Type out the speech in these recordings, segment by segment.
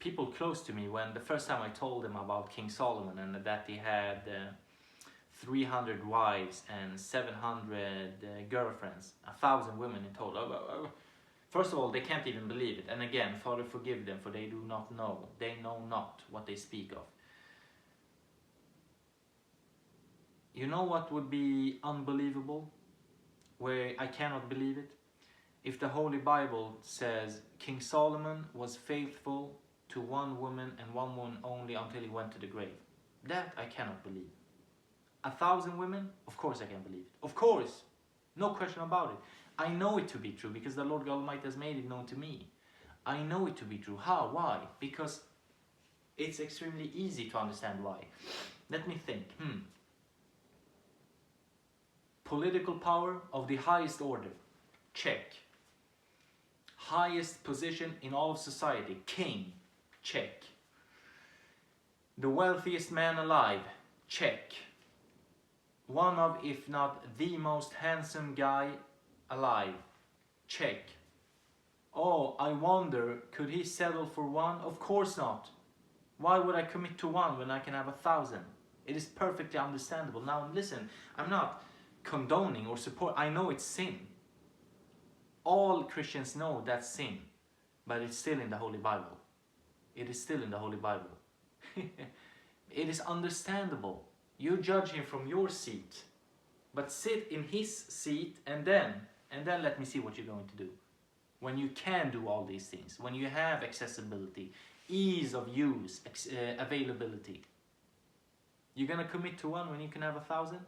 people close to me, when the first time I told them about King Solomon and that he had 300 wives and 700 girlfriends, 1,000 women in total. First of all, they can't even believe it. And again, Father, forgive them, for they do not know. They know not what they speak of. You know what would be unbelievable? Where I cannot believe it? If the Holy Bible says King Solomon was faithful to one woman and one woman only until he went to the grave. That I cannot believe. 1,000 women? Of course I can believe it. Of course. No question about it. I know it to be true because the Lord God Almighty has made it known to me. I know it to be true. How? Why? Because it's extremely easy to understand why. Let me think. Political power of the highest order. Check. Highest position in all of society. King. Check. The wealthiest man alive. Check. One of, if not the most handsome guy alive. Check. Oh, I wonder, could he settle for one? Of course not. Why would I commit to one when I can have 1,000? It is perfectly understandable. Now listen, I'm not condoning or support. I know it's sin. All Christians know that's sin, but it's still in the Holy Bible. It is still in the Holy Bible. It is understandable. You judge him from your seat, but sit in his seat and then let me see what you're going to do. When you can do all these things, when you have accessibility, ease of use, availability. You're gonna commit to one when you can have 1,000?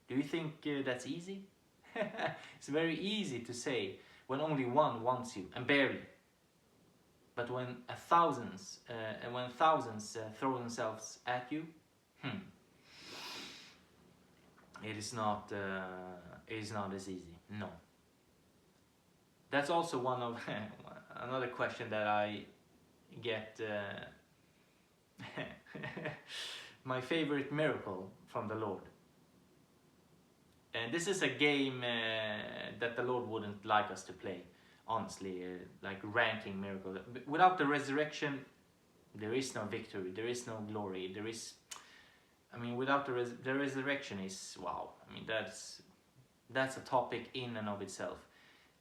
Do you think that's easy? It's very easy to say when only one wants you, and barely. But when thousands throw themselves at you, it is not as easy. No. That's also one of another question that I get. My favorite miracle from the Lord. And this is a game that the Lord wouldn't like us to play, honestly, like ranking miracles. Without the resurrection, there is no victory, there is no glory, without the resurrection is, wow, that's a topic in and of itself.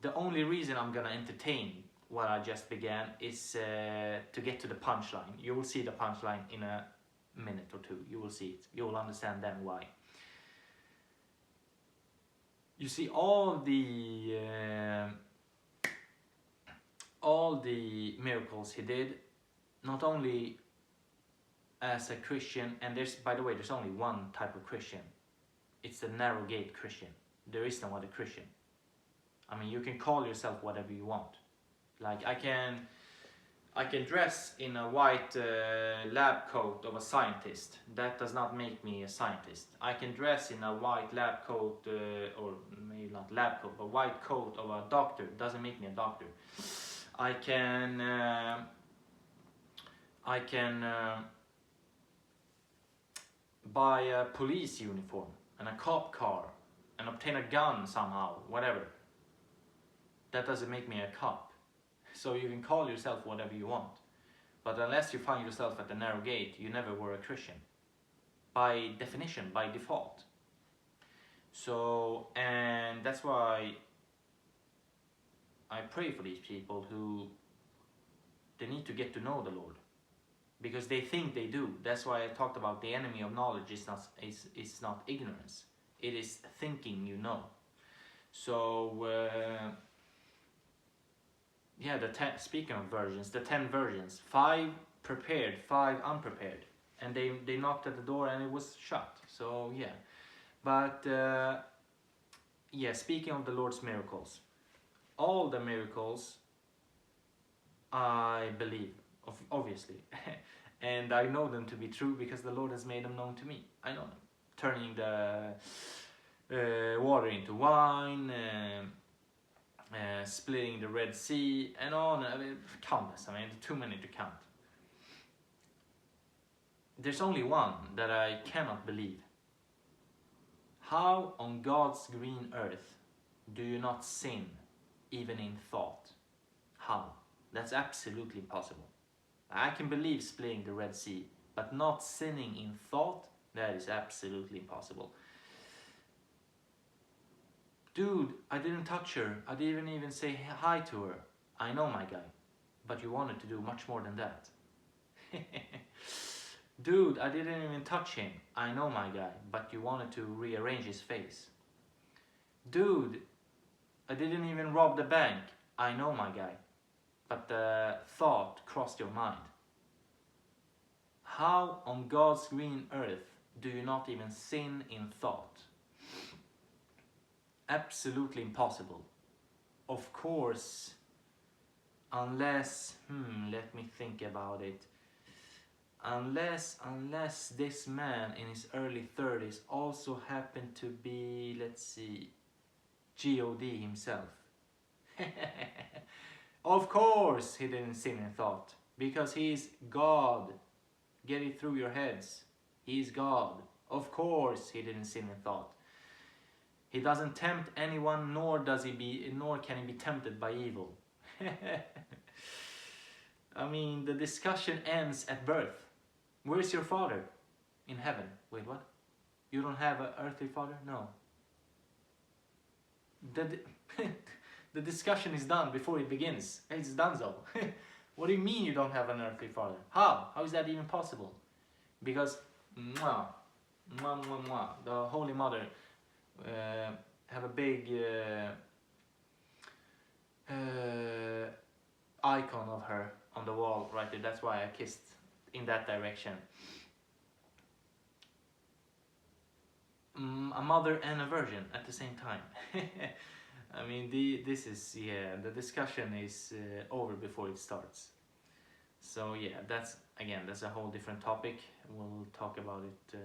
The only reason I'm gonna entertain what I just began is to get to the punchline. You will see the punchline in a minute or two. You will see it. You will understand then why. You see, all the miracles he did, not only as a Christian, and by the way, there's only one type of Christian. It's the narrow gate Christian. There is no other Christian. You can call yourself whatever you want. Like I can dress in a white lab coat of a scientist. That does not make me a scientist. I can dress in a white lab coat, or maybe not lab coat, but white coat of a doctor. Doesn't make me a doctor. I can buy a police uniform and a cop car and obtain a gun somehow, whatever. That doesn't make me a cop. So you can call yourself whatever you want. But unless you find yourself at the narrow gate, you never were a Christian. By definition, by default. So, and that's why I pray for these people who, they need to get to know the Lord. Because they think they do. That's why I talked about the enemy of knowledge is not ignorance. It is thinking you know. So, speaking of virgins, the 10 virgins, 5 prepared, 5 unprepared, and they knocked at the door and it was shut. So yeah, but speaking of the Lord's miracles, all the miracles I believe, obviously, and I know them to be true because the Lord has made them known to me. I know them, turning the water into wine. Splitting the Red Sea, and on. Countless. Too many to count. There's only one that I cannot believe. How on God's green earth do you not sin, even in thought? How? That's absolutely impossible. I can believe splitting the Red Sea, but not sinning in thought, that is absolutely impossible. Dude, I didn't touch her. I didn't even say hi to her. I know, my guy, but you wanted to do much more than that. Dude, I didn't even touch him. I know, my guy, but you wanted to rearrange his face. Dude, I didn't even rob the bank. I know, my guy, but the thought crossed your mind. How on God's green earth do you not even sin in thought? Absolutely impossible. Of course, unless, let me think about it. Unless this man in his early 30s also happened to be, let's see, God himself. Of course he didn't sin in thought, because he is God. Get it through your heads. He is God. Of course he didn't sin in thought. He doesn't tempt anyone, nor can he be tempted by evil. I mean, the discussion ends at birth. Where's your father? In heaven. Wait, what? You don't have an earthly father? No. The discussion is done before it begins. It's done so. What do you mean you don't have an earthly father? How? How is that even possible? Because the Holy Mother have a big icon of her on the wall right there. That's why I kissed in that direction. A mother and a virgin at the same time. I mean, this is, the discussion is over before it starts. So yeah, that's a whole different topic. We'll talk about it